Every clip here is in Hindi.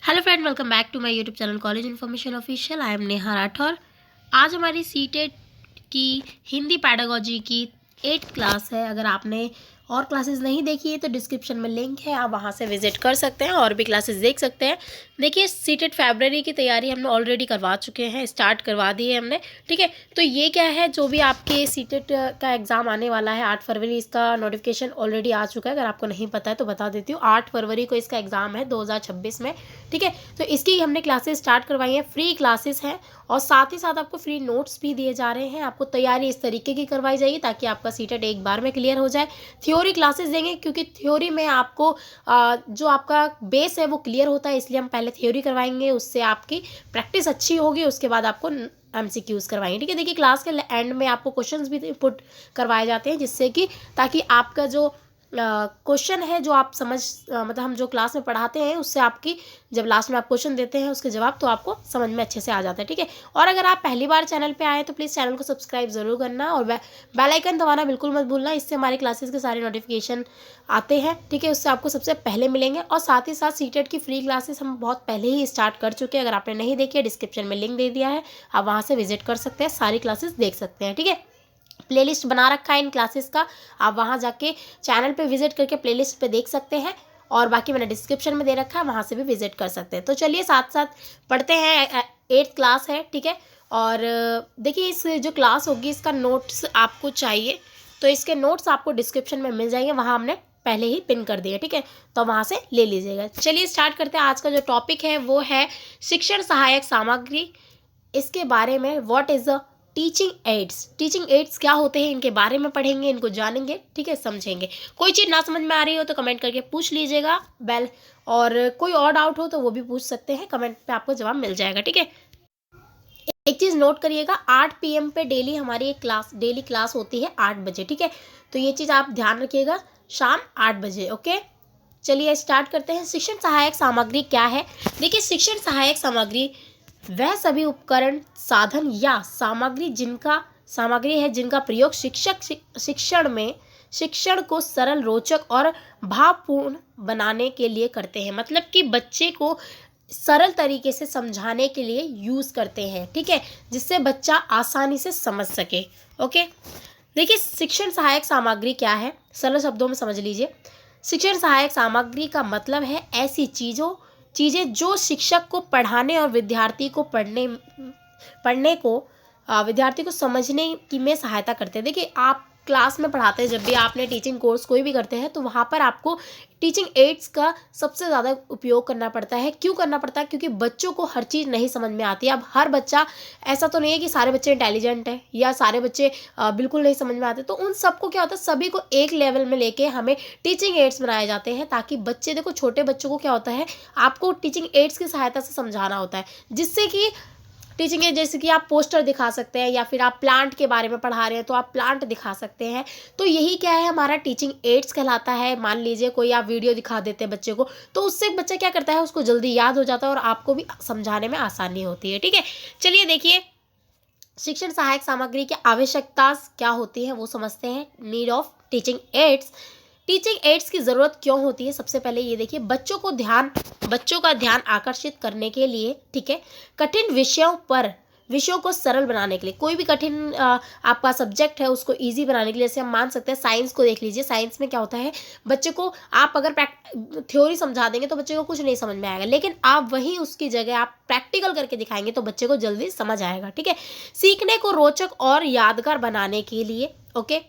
Hello friend, welcome back to my YouTube channel college information official. I am Neha Rathore. आज हमारी सीटेट की हिंदी पैडागोजी की 8th क्लास है। अगर आपने और क्लासेस नहीं देखी है तो डिस्क्रिप्शन में लिंक है, आप वहां से विजिट कर सकते हैं और भी क्लासेस देख सकते हैं। देखिए, सीटेट फरवरी की तैयारी हमने ऑलरेडी करवा चुके हैं, स्टार्ट करवा दी है हमने। ठीक है, तो ये क्या है, जो भी आपके सीटेट का एग्ज़ाम आने वाला है 8 फरवरी, इसका नोटिफिकेशन ऑलरेडी आ चुका है। अगर आपको नहीं पता है तो बता देती हूँ, 8 फरवरी को इसका एग्ज़ाम है 2026 में। ठीक है, तो इसकी हमने क्लासेस स्टार्ट करवाई हैं, फ्री क्लासेस हैं और साथ ही साथ आपको फ्री नोट्स भी दिए जा रहे हैं। आपको तैयारी इस तरीके की करवाई जाएगी ताकि आपका सीटेट एक बार में क्लियर हो जाए। थ्योरी क्लासेस देंगे क्योंकि थ्योरी में आपको जो आपका बेस है वो क्लियर होता है, इसलिए हम पहले थ्योरी करवाएंगे, उससे आपकी प्रैक्टिस अच्छी होगी। उसके बाद आपको MCQs करवाएंगे। ठीक है, देखिए क्लास के एंड में आपको क्वेश्चंस भी पुट करवाए जाते हैं, जिससे कि ताकि आपका जो क्वेश्चन है जो आप मतलब हम जो क्लास में पढ़ाते हैं उससे आपकी जब लास्ट में आप क्वेश्चन देते हैं उसके जवाब तो आपको समझ में अच्छे से आ जाता है। ठीक है, और अगर आप पहली बार चैनल पे आए तो प्लीज़ चैनल को सब्सक्राइब ज़रूर करना और बेल आइकन दबाना बिल्कुल मत भूलना। इससे हमारी क्लासेस के सारे नोटिफिकेशन आते हैं। ठीक है, उससे आपको सबसे पहले मिलेंगे। और साथ ही साथ सीटेट की फ्री क्लासेस हम बहुत पहले ही स्टार्ट कर चुके हैं। अगर आपने नहीं देखी है, डिस्क्रिप्शन में लिंक दे दिया है, आप वहाँ से विजिट कर सकते हैं, सारी क्लासेस देख सकते हैं। ठीक है, प्लेलिस्ट बना रखा है इन क्लासेस का, आप वहाँ जाके चैनल पे विजिट करके प्लेलिस्ट पे देख सकते हैं और बाकी मैंने डिस्क्रिप्शन में दे रखा है, वहाँ से भी विजिट कर सकते हैं। तो चलिए साथ साथ पढ़ते हैं। 8th क्लास है। ठीक है, और देखिए इस जो क्लास होगी इसका नोट्स आपको चाहिए तो इसके नोट्स आपको डिस्क्रिप्शन में मिल जाएंगे, वहाँ हमने पहले ही पिन कर दिया। ठीक है, तो वहाँ से ले लीजिएगा। चलिए स्टार्ट करते हैं। आज का जो टॉपिक है वो है शिक्षण सहायक सामग्री। इसके बारे में what is the teaching ads क्या होते हैं इनके बारे में पढ़ेंगे, इनको जानेंगे। ठीक है, समझेंगे। कोई चीज़ ना समझ में आ रही हो तो कमेंट करके पूछ लीजिएगा और कोई और डाउट हो तो वो भी पूछ सकते हैं, कमेंट पे आपको जवाब मिल जाएगा। ठीक है, एक चीज़ नोट करिएगा, 8 PM पे डेली हमारी एक डेली क्लास होती है 8 बजे। ठीक है, तो ये चीज़ आप ध्यान रखिएगा, शाम 8 बजे। ओके, चलिए स्टार्ट करते हैं। शिक्षण सहायक सामग्री क्या है? देखिए, शिक्षण सहायक सामग्री वह सभी उपकरण, साधन या सामग्री है जिनका प्रयोग शिक्षण को सरल, रोचक और भावपूर्ण बनाने के लिए करते हैं। मतलब कि बच्चे को सरल तरीके से समझाने के लिए यूज़ करते हैं। ठीक है, जिससे बच्चा आसानी से समझ सके। ओके, देखिए शिक्षण सहायक सामग्री क्या है, सरल शब्दों में समझ लीजिए। शिक्षण सहायक सामग्री का मतलब है ऐसी चीज़ें जो शिक्षक को पढ़ाने और विद्यार्थी को समझने की में सहायता करते हैं। देखिए, आप क्लास में पढ़ाते हैं, जब भी आपने टीचिंग कोर्स कोई भी करते हैं तो वहाँ पर आपको टीचिंग एड्स का सबसे ज़्यादा उपयोग करना पड़ता है। क्यों करना पड़ता है? क्योंकि बच्चों को हर चीज़ नहीं समझ में आती है। अब हर बच्चा, ऐसा तो नहीं है कि सारे बच्चे इंटेलिजेंट हैं या सारे बच्चे बिल्कुल नहीं समझ में आते, तो उन सबको क्या होता है, सभी को एक लेवल में लेके हमें टीचिंग एड्स बनाए जाते हैं ताकि बच्चे, देखो छोटे बच्चों को क्या होता है, आपको टीचिंग एड्स की सहायता से समझाना होता है, जिससे कि टीचिंग एड, जैसे कि आप पोस्टर दिखा सकते हैं या फिर आप प्लांट के बारे में पढ़ा रहे हैं तो आप प्लांट दिखा सकते हैं। तो यही क्या है, हमारा टीचिंग एड्स कहलाता है। मान लीजिए कोई आप वीडियो दिखा देते हैं बच्चे को, तो उससे बच्चा क्या करता है, उसको जल्दी याद हो जाता है और आपको भी समझाने में आसानी होती है। ठीक है, चलिए देखिए शिक्षण सहायक सामग्री की आवश्यकता क्या होती है वो समझते हैं। नीड ऑफ टीचिंग एड्स की ज़रूरत क्यों होती है? सबसे पहले ये देखिए, बच्चों का ध्यान आकर्षित करने के लिए। ठीक है, कठिन विषयों को सरल बनाने के लिए। कोई भी कठिन आपका सब्जेक्ट है उसको इजी बनाने के लिए, जैसे हम मान सकते हैं साइंस को देख लीजिए। साइंस में क्या होता है, बच्चे को आप अगर थ्योरी समझा देंगे तो बच्चे को कुछ नहीं समझ में आएगा, लेकिन आप वहीं उसकी जगह आप प्रैक्टिकल करके दिखाएंगे तो बच्चे को जल्दी समझ आएगा। ठीक है, सीखने को रोचक और यादगार बनाने के लिए। ओके,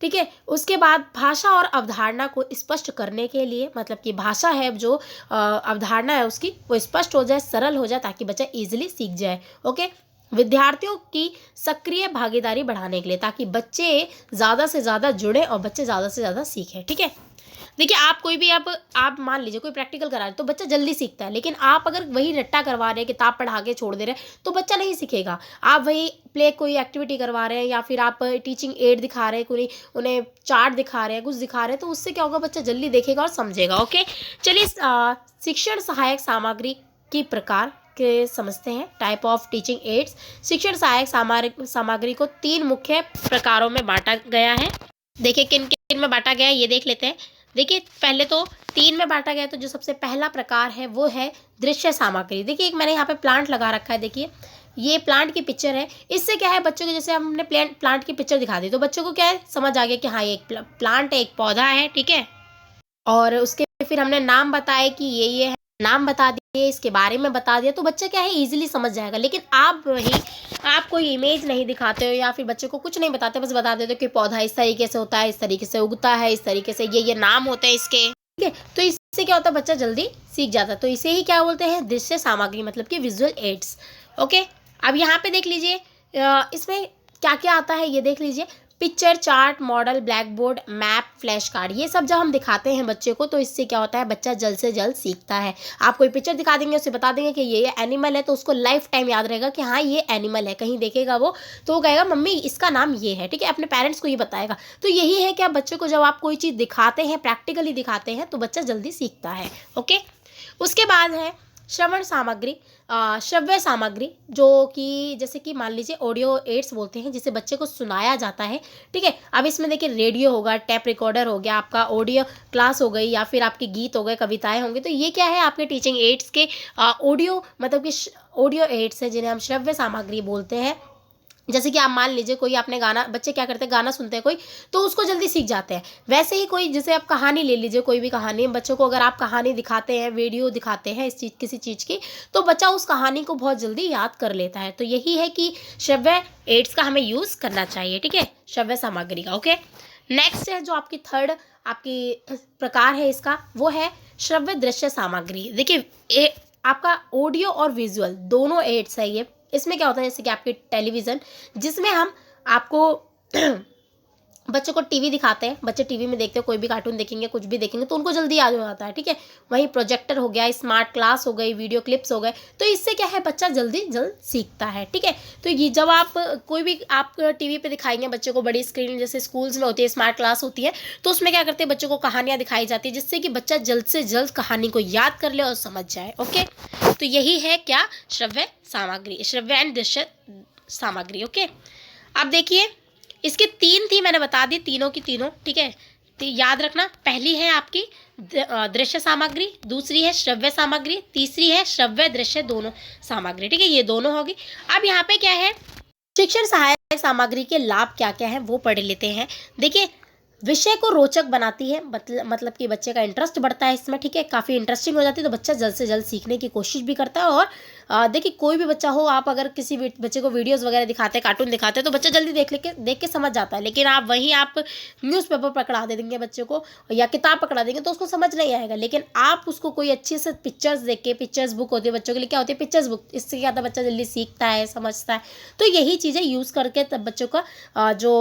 ठीक है, उसके बाद भाषा और अवधारणा को स्पष्ट करने के लिए, मतलब कि भाषा है जो अवधारणा है उसकी, वो स्पष्ट हो जाए, सरल हो जाए ताकि बच्चा इजीली सीख जाए। ओके, विद्यार्थियों की सक्रिय भागीदारी बढ़ाने के लिए, ताकि बच्चे ज़्यादा से ज़्यादा जुड़े और बच्चे ज़्यादा से ज़्यादा सीखें। ठीक है, देखिए आप कोई भी आप मान लीजिए कोई प्रैक्टिकल करा रहे तो बच्चा जल्दी सीखता है, लेकिन आप अगर वही रट्टा करवा रहे हैं, किताब पढ़ा के छोड़ दे रहे हैं, तो बच्चा नहीं सीखेगा। आप वही कोई एक्टिविटी करवा रहे हैं या फिर आप टीचिंग एड दिखा रहे हैं, कोई उन्हें चार्ट दिखा रहे हैं, कुछ दिखा रहे हैं, तो उससे क्या होगा, बच्चा जल्दी देखेगा और समझेगा। ओके, चलिए शिक्षण सहायक सामग्री की प्रकार के समझते हैं। Type of teaching ads. शिक्षण सहायक सामग्री को 3 मुख्य प्रकारों में बांटा गया है। देखिए किन किन में बांटा गया है ये देख लेते हैं। देखिए पहले तो 3 में बांटा गया है, तो जो सबसे पहला प्रकार है वो है दृश्य सामग्री। देखिए एक मैंने यहाँ पे प्लांट लगा रखा है, देखिए ये प्लांट की पिक्चर है। इससे क्या है, बच्चों को जैसे हमने प्लांट की पिक्चर दिखा दी तो बच्चों को क्या है, समझ आ गया कि हाँ ये एक प्लांट है, एक पौधा है, ठीक है। और उसके फिर हमने नाम बताए कि ये है, नाम बता दिए, इसके बारे में बता दिया, तो बच्चा क्या है इजीली समझ जाएगा। लेकिन आप कोई इमेज नहीं दिखाते हो या फिर बच्चे को कुछ नहीं बताते, बस बता देते हो कि पौधा इस तरीके से होता है, इस तरीके से उगता है, इस तरीके से ये नाम होते हैं इसके, ठीक है। तो इससे क्या होता है, बच्चा जल्दी सीख जाता है। तो इसे ही क्या बोलते हैं, दृश्य सामग्री, मतलब कि विजुअल एड्स। ओके, अब यहाँ पे देख लीजिए इसमें क्या क्या आता है, ये देख लीजिए। Picture, chart, model, black board, map, flash card, ये सब जब हम दिखाते हैं बच्चे को तो इससे क्या होता है, बच्चा जल्द से जल्द सीखता है। आप कोई पिक्चर दिखा देंगे, उसे बता देंगे कि ये एनिमल है, तो उसको लाइफ टाइम याद रहेगा कि हाँ ये एनिमल है। कहीं देखेगा वो तो वो कहेगा मम्मी इसका नाम ये है, ठीक है, अपने पेरेंट्स को ये बताएगा। तो यही है कि आप बच्चे को जब आप कोई चीज़ दिखाते हैं, प्रैक्टिकली दिखाते हैं, तो बच्चा जल्दी सीखता है। ओके, उसके बाद है श्रवण सामग्री, श्रव्य सामग्री, जो कि जैसे कि मान लीजिए ऑडियो एड्स बोलते हैं, जिसे बच्चे को सुनाया जाता है, ठीक है। अब इसमें देखिए रेडियो होगा, टैप रिकॉर्डर हो गया, आपका ऑडियो क्लास हो गई, या फिर आपके गीत हो गए, कविताएं होंगी। तो ये क्या है, आपके टीचिंग एड्स के ऑडियो, मतलब कि ऑडियो एड्स है, जिन्हें हम श्रव्य सामग्री बोलते हैं। जैसे कि आप मान लीजिए कोई आपने गाना, बच्चे क्या करते हैं, गाना सुनते हैं कोई, तो उसको जल्दी सीख जाते हैं। वैसे ही कोई, जैसे आप कहानी ले लीजिए, कोई भी कहानी, बच्चों को अगर आप कहानी दिखाते हैं, वीडियो दिखाते हैं इस चीज़, किसी चीज़ की, तो बच्चा उस कहानी को बहुत जल्दी याद कर लेता है। तो यही है कि श्रव्य एड्स का हमें यूज़ करना चाहिए, ठीक है, श्रव्य सामग्री का। ओके, नेक्स्ट है जो आपकी थर्ड आपकी प्रकार है इसका, वो है श्रव्य दृश्य सामग्री। देखिए आपका ऑडियो और विजुअल दोनों एड्स है ये। इसमें क्या होता है, जैसे कि आपके टेलीविज़न, जिसमें हम आपको बच्चों को टीवी दिखाते हैं, बच्चे टीवी में देखते हैं, कोई भी कार्टून देखेंगे, कुछ भी देखेंगे, तो उनको जल्दी याद हो जाता है, ठीक है। वहीं प्रोजेक्टर हो गया, स्मार्ट क्लास हो गई, वीडियो क्लिप्स हो गए, तो इससे क्या है, बच्चा जल्दी सीखता है, ठीक है। तो ये जब आप कोई भी आप टीवी पे दिखाएंगे बच्चे को, बड़ी स्क्रीन जैसे स्कूल्स में होती है, स्मार्ट क्लास होती है, तो उसमें क्या करते हैं, बच्चों को कहानियाँ दिखाई जाती है, जिससे कि बच्चा जल्द से जल्द कहानी को याद कर ले और समझ जाए। ओके, तो यही है क्या, श्रव्य सामग्री, श्रव्य एंड दृश्य सामग्री। ओके, अब देखिए इसके 3 थी, मैंने बता दी, तीनों की तीनों, ठीक है। तो याद रखना, पहली है आपकी दृश्य सामग्री, दूसरी है श्रव्य सामग्री, तीसरी है श्रव्य दृश्य दोनों सामग्री, ठीक है, ये दोनों होगी। अब यहाँ पे क्या है, शिक्षण सहायक सामग्री के लाभ क्या क्या है वो पढ़ लेते हैं। देखिए विषय को रोचक बनाती है, मतलब कि बच्चे का इंटरेस्ट बढ़ता है इसमें, ठीक है, काफ़ी इंटरेस्टिंग हो जाती है, तो बच्चा जल्द से जल्द सीखने की कोशिश भी करता है। और देखिए कोई भी बच्चा हो, आप अगर किसी बच्चे को वीडियोस वगैरह दिखाते हैं, कार्टून दिखाते हैं, तो बच्चा जल्दी देख के समझ जाता है। लेकिन आप न्यूज़पेपर पकड़ा दे देंगे बच्चे को, या किताब पकड़ा देंगे, तो उसको समझ नहीं आएगा। लेकिन आप उसको कोई अच्छी से पिक्चर्स देख के, पिक्चर्स बुक होती है बच्चों के लिए, क्या होती है, पिक्चर्स बुक, इससे क्या होता है, बच्चा जल्दी सीखता है, समझता है। तो यही चीज़ें यूज़ करके तब बच्चों का जो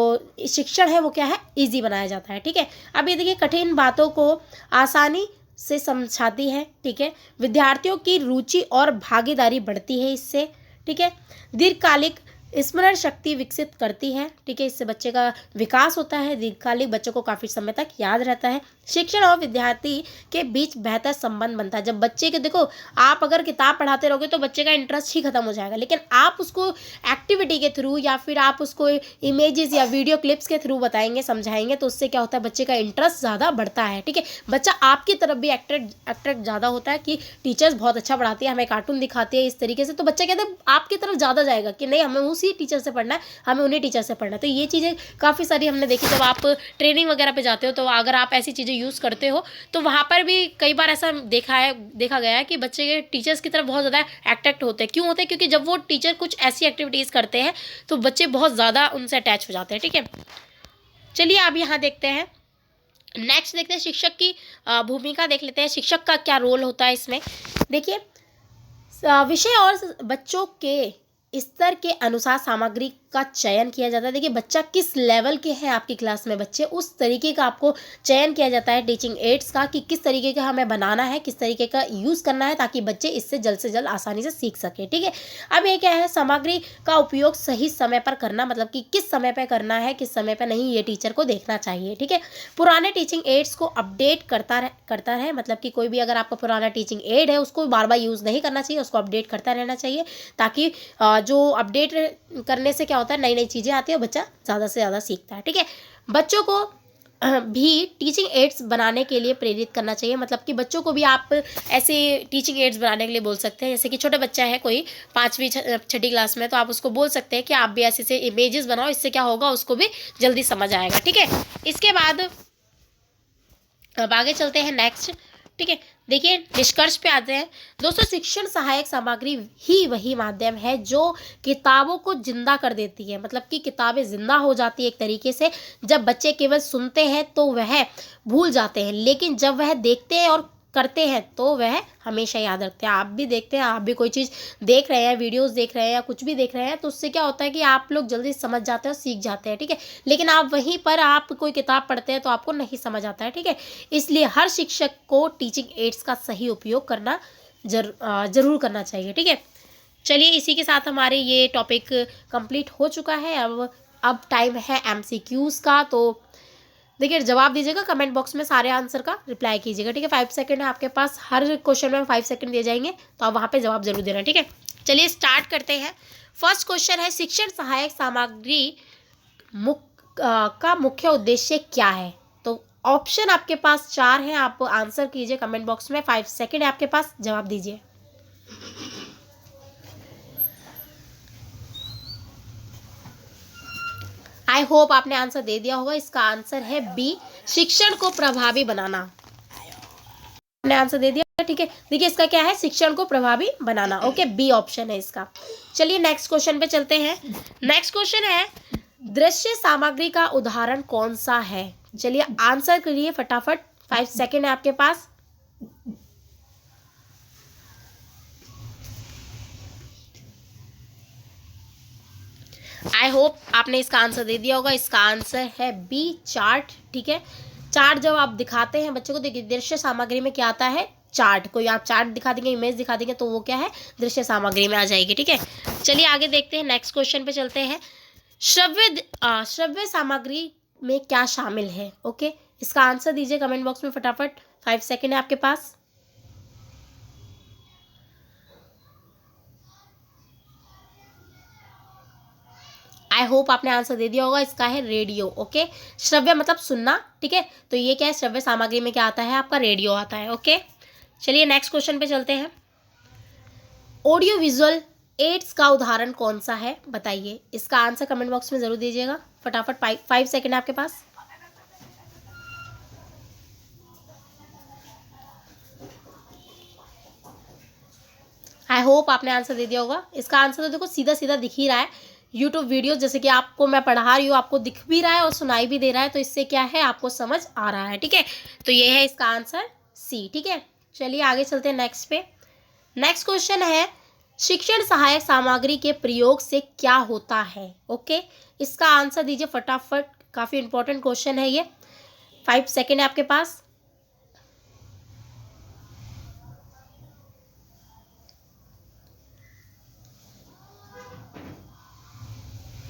शिक्षण है वो क्या है, ईजी बनाया जाता है, ठीक है। अब ये देखिए कठिन बातों को आसानी से समझाती है, ठीक है, विद्यार्थियों की रुचि और भागीदारी बढ़ती है इससे, ठीक है, दीर्घकालिक स्मरण शक्ति विकसित करती है, ठीक है, इससे बच्चे का विकास होता है, दीर्घकालिक बच्चों को काफ़ी समय तक याद रहता है। शिक्षण और विद्यार्थी के बीच बेहतर संबंध बनता है। जब बच्चे के, देखो आप अगर किताब पढ़ाते रहोगे तो बच्चे का इंटरेस्ट ही खत्म हो जाएगा, लेकिन आप उसको एक्टिविटी के थ्रू या फिर आप उसको इमेजेस या वीडियो क्लिप्स के थ्रू बताएंगे, समझाएंगे, तो उससे क्या होता है, बच्चे का इंटरेस्ट ज़्यादा बढ़ता है, ठीक है। बच्चा आपकी तरफ भी अट्रैक्ट ज़्यादा होता है कि टीचर्स बहुत अच्छा पढ़ाती है, हमें कार्टून दिखाती है इस तरीके से, तो बच्चा कहते हैं आपकी तरफ ज़्यादा जाएगा कि नहीं, हमें उसी टीचर से पढ़ना है, हमें उन्हीं टीचर से पढ़ना है। तो ये चीज़ें काफ़ी सारी हमने देखी, जब आप ट्रेनिंग वगैरह पे जाते हो, तो अगर आप ऐसी चीज़ें यूज़ करते हो, तो वहाँ पर भी कई बार ऐसा देखा गया है कि बच्चे के टीचर्स की तरफ बहुत ज़्यादा अट्रैक्ट होते हैं। क्यों होते हैं, क्योंकि जब वो टीचर कुछ ऐसी एक्टिविटीज़ करते हैं तो बच्चे बहुत ज़्यादा उनसे अटैच हो जाते हैं, ठीक है। चलिए अब यहाँ देखते हैं, नेक्स्ट देखते हैं शिक्षक की भूमिका देख लेते हैं, शिक्षक का क्या रोल होता है इसमें। देखिए विषय और बच्चों के स्तर के अनुसार सामग्री का चयन किया जाता है। देखिए बच्चा किस लेवल के हैं आपकी क्लास में बच्चे, उस तरीके का आपको चयन किया जाता है टीचिंग एड्स का, कि किस तरीके का हमें बनाना है, किस तरीके का यूज़ करना है, ताकि बच्चे इससे जल्द आसानी से सीख सके, ठीक है। अब ये क्या है, सामग्री का उपयोग सही समय पर करना, मतलब कि किस समय पर करना है, किस समय पर नहीं, ये टीचर को देखना चाहिए, ठीक है। पुराने टीचिंग एड्स को अपडेट करता रहे, मतलब कि कोई भी अगर आपका पुराना टीचिंग एड है उसको बार बार यूज़ नहीं करना चाहिए, उसको अपडेट करता रहना चाहिए, ताकि जो अपडेट करने से क्या होता है, नई नई चीज़ें आती है और बच्चा ज़्यादा से ज़्यादा सीखता है, ठीक है। बच्चों को भी टीचिंग एड्स बनाने के लिए प्रेरित करना चाहिए। मतलब कि बच्चों को भी आप ऐसे टीचिंग एड्स बनाने के लिए बोल सकते हैं। जैसे कि छोटा बच्चा है कोई 5वीं 6ठी क्लास में, तो आप उसको बोल सकते हैं कि आप भी ऐसे से इमेजेस बनाओ, इससे क्या होगा उसको भी जल्दी समझ आएगा। ठीक है, इसके बाद अब आगे चलते हैं नेक्स्ट। ठीक है, देखिए निष्कर्ष पे आते हैं। दोस्तों, शिक्षण सहायक सामग्री ही वही माध्यम है जो किताबों को जिंदा कर देती है। मतलब कि किताबें जिंदा हो जाती है एक तरीके से। जब बच्चे केवल सुनते हैं तो वह भूल जाते हैं, लेकिन जब वह देखते हैं और करते हैं तो वह हमेशा याद रखते हैं। आप भी देखते हैं, आप भी कोई चीज़ देख रहे हैं, वीडियोस देख रहे हैं या कुछ भी देख रहे हैं, तो उससे क्या होता है कि आप लोग जल्दी समझ जाते हैं और सीख जाते हैं। ठीक है, लेकिन आप वहीं पर आप कोई किताब पढ़ते हैं तो आपको नहीं समझ आता है। ठीक है, इसलिए हर शिक्षक को टीचिंग एड्स का सही उपयोग करना जरूर करना चाहिए। ठीक है, चलिए इसी के साथ हमारे ये टॉपिक कंप्लीट हो चुका है। अब टाइम है MCQs का। तो देखिए, जवाब दीजिएगा कमेंट बॉक्स में, सारे आंसर का रिप्लाई कीजिएगा। ठीक है, 5 सेकंड है आपके पास, हर क्वेश्चन में 5 सेकंड दिए जाएंगे, तो आप वहाँ पे जवाब जरूर देना। ठीक है, चलिए स्टार्ट करते हैं। फर्स्ट क्वेश्चन है, शिक्षण सहायक सामग्री का मुख्य उद्देश्य क्या है? तो ऑप्शन आपके पास 4 हैं, आप आंसर कीजिए कमेंट बॉक्स में। 5 सेकंड है आपके पास, जवाब दीजिए। आई होप आपने आंसर दे दिया होगा। इसका आंसर है बी, शिक्षण को प्रभावी बनाना। आपने आंसर दे दिया। ठीक है, देखिए इसका क्या है, शिक्षण को प्रभावी बनाना। ओके, बी ऑप्शन है इसका। चलिए नेक्स्ट क्वेश्चन पे चलते हैं। नेक्स्ट क्वेश्चन है, दृश्य सामग्री का उदाहरण कौन सा है? चलिए आंसर करिए फटाफट, 5 सेकंड है आपके पास। आई होप आपने इसका आंसर दे दिया होगा। इसका आंसर है बी, चार्ट। ठीक है, चार्ट जब आप दिखाते हैं बच्चों को, देखिए दृश्य सामग्री में क्या आता है, चार्ट। कोई आप चार्ट दिखा देंगे, इमेज दिखा देंगे, तो वो क्या है, दृश्य सामग्री में आ जाएगी। ठीक है, चलिए आगे देखते हैं, नेक्स्ट क्वेश्चन पे चलते हैं। श्रव्य सामग्री में क्या शामिल है? ओके, इसका आंसर दीजिए कमेंट बॉक्स में फटाफट, 5 सेकेंड है आपके पास। आई होप आपने आंसर दे दिया होगा। इसका है रेडियो। ओके, श्रव्य मतलब सुनना। ठीक है, तो ये क्या है, श्रव्य सामग्री में क्या आता है, आपका रेडियो आता है। ओके, चलिए नेक्स्ट क्वेश्चन पे चलते हैं। ऑडियो विजुअल एड्स का उदाहरण कौन सा है, बताइए। इसका आंसर कमेंट बॉक्स में जरूर दीजिएगा फटाफट, 5 सेकेंड है आपके पास। आई होप आपने आंसर दे दिया होगा। इसका आंसर तो देखो सीधा सीधा दिख ही रहा है, यूट्यूब वीडियो जैसे कि आपको मैं पढ़ा रही हूँ, आपको दिख भी रहा है और सुनाई भी दे रहा है, तो इससे क्या है, आपको समझ आ रहा है। ठीक है, तो ये है इसका आंसर सी। ठीक है, चलिए आगे चलते हैं नेक्स्ट पे। नेक्स्ट क्वेश्चन है, शिक्षण सहायक सामग्री के प्रयोग से क्या होता है? ओके, इसका आंसर दीजिए फटाफट, काफ़ी इंपॉर्टेंट क्वेश्चन है ये। 5 सेकेंड है आपके पास।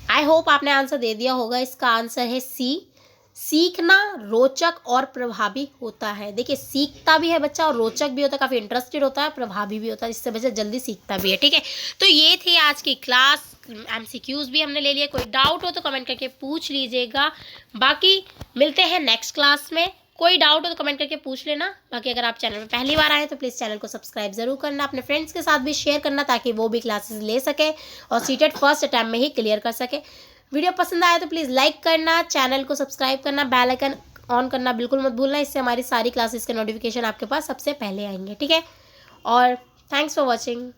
आई होप आपने आंसर दे दिया होगा। इसका आंसर है सी, सीखना रोचक और प्रभावी होता है। देखिए, सीखता भी है बच्चा और रोचक भी होता है, काफ़ी इंटरेस्टेड होता है, प्रभावी भी होता है, जिससे बच्चा जल्दी सीखता भी है। ठीक है, तो ये थी आज की क्लास। MCQs भी हमने ले लिया। कोई डाउट हो तो कमेंट करके पूछ लीजिएगा। बाकी मिलते हैं नेक्स्ट क्लास में। कोई डाउट हो तो कमेंट करके पूछ लेना। बाकी अगर आप चैनल में पहली बार आए तो प्लीज़ चैनल को सब्सक्राइब जरूर करना, अपने फ्रेंड्स के साथ भी शेयर करना, ताकि वो भी क्लासेस ले सके और सीटेट फर्स्ट अटैम्प्ट में ही क्लियर कर सके। वीडियो पसंद आया तो प्लीज़ लाइक करना, चैनल को सब्सक्राइब करना, बेल आइकन ऑन करना बिल्कुल मत भूलना। इससे हमारी सारी क्लासेस के नोटिफिकेशन आपके पास सबसे पहले आएंगे। ठीक है, और थैंक्स फॉर वॉचिंग।